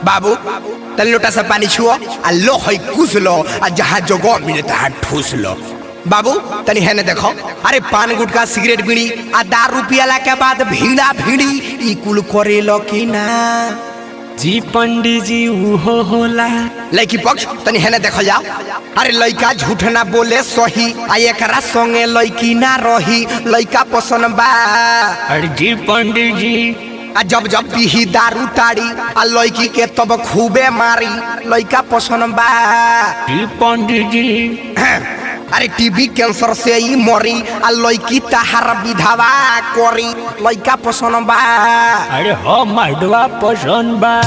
बाबू तन लोटा से पानी छुओ आ लो है कुछ लो आ जहाँ जगह मिले तहाँ ठूस लो। बाबू तनी है ने देखो, अरे पान गुटका सिगरेट बीड़ी आ दारू पियाला के बाद भीड़ा भीड़ी ई कुल करे लो कि ना? जी पंडित जी उहो होला। लड़की पक्ष तनी है ने देखो जाओ, अरे लड़का झूठ ना बोले सही आ एकरा संगे लड़की ना रही, लड़का पसंद बा। अरे जी पंडित जी आ जब जब पीही दारू ताड़ी आ लड़की के तब खूबे मारी, लड़का पसंद बा। जी पंडित जी अरे टीबी कैंसर से ही मरी आ लड़की तहार विधवा करी, लड़का पसंद बा। अरे हो मर्दवा पसंद बा।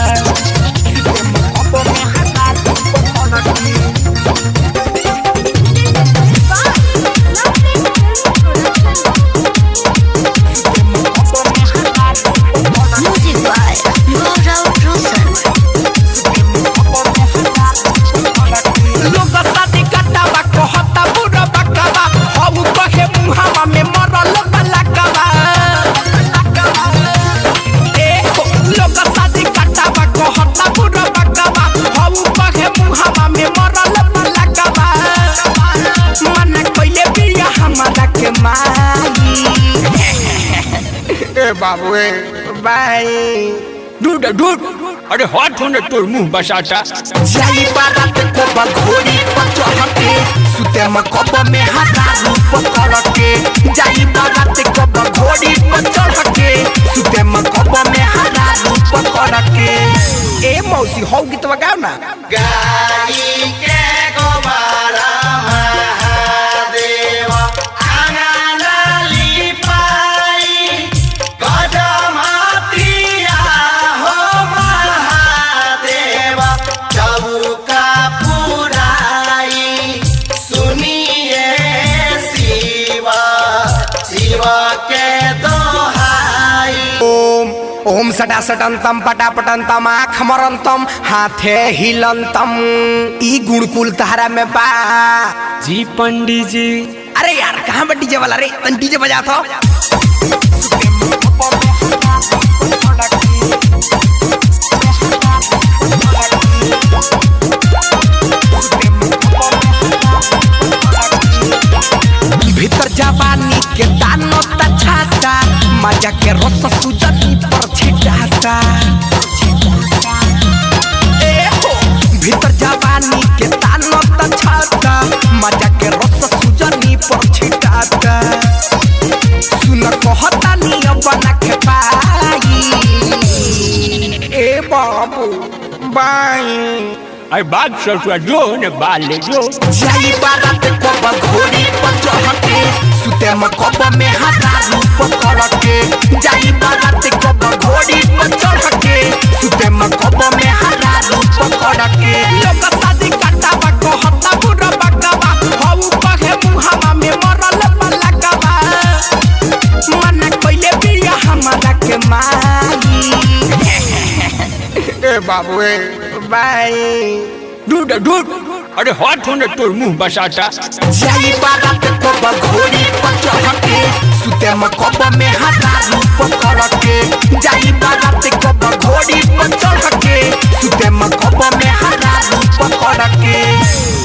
बाबू बाई ढूंढ ढूंढ, अरे हाथ होने तोर मुंह बसाता। जाई बारात को बघोड़ी पर चढ़ के, सुते में कब में हरा रूप कर के। जाई बारात को बघोड़ी पर चढ़ के, सुते में कब में हरा रूप कर के। ए मौसी हो गीत गाओ ना। गाई के गोबारा ओम सटा सटंतम पटा पटंतम आँख मरंतम हाथे हिलंतम, ई गुणकुल तहरा में बा। जी पंडित जी अरे यार कहाँ बा डीजे वाला रे, तन डीजे बजा तो। भीतर जवानी के दानो तछाता, मजा के रस सुजनी पर छिटाता। ए हो भीतर जवानी के दानो तछाता, मजा के रस सुजनी पर छिटाता। सुन कहता निया बना के पाई, ए बाबू बाई। अरे बाग ससुआ जो ने बाले जो। जाई बारात को बघोड़ी पर चढ़ के, सुते में कब में हरा रूप कर के। जाई बारात को बघोड़ी पर चढ़ के, सुते में कब में हरा रूप कर के। लोग शादी काटावा कहता बुरा बकवा, हऊ कहे मुहावा में मरल पलकवा। मन कइले बिया हमारा के माई। ए बाबू ए बाई ढूंढ ढूंढ, अरे हाथ होने तोर मुंह बसाता। जाई बारात को बघोड़ी पर चढ़ के, सुते में कब में हरा रूप कर के। जाई बारात को बघोड़ी पर चढ़ के, सुते में कब में हरा रूप कर के।